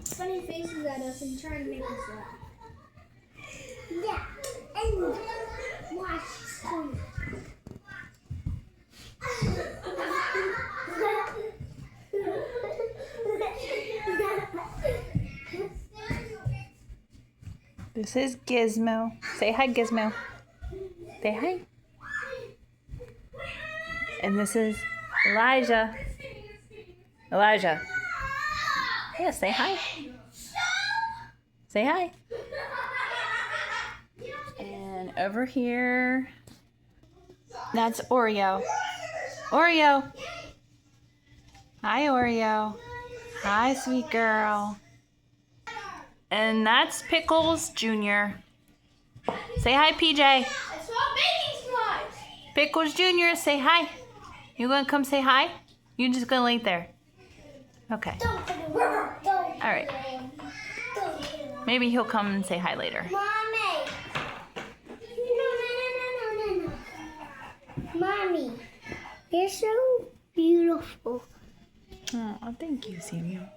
funny faces at us and trying to make us laugh. Yeah, and watch some. This is Gizmo. Say hi, Gizmo. Say hi. And this is Elijah. Elijah. Yeah, say hi. Say hi. And over here, that's Oreo. Oreo. Hi, Oreo. Hi, sweet girl. And that's Pickles Jr. Say hi, PJ. I saw baking supplies. Pickles Jr., say hi. You gonna come say hi? You just gonna lay there? Okay. All right. Maybe he'll come and say hi later. Mommy. No. Mommy, you're so beautiful. Oh, thank you, Samuel.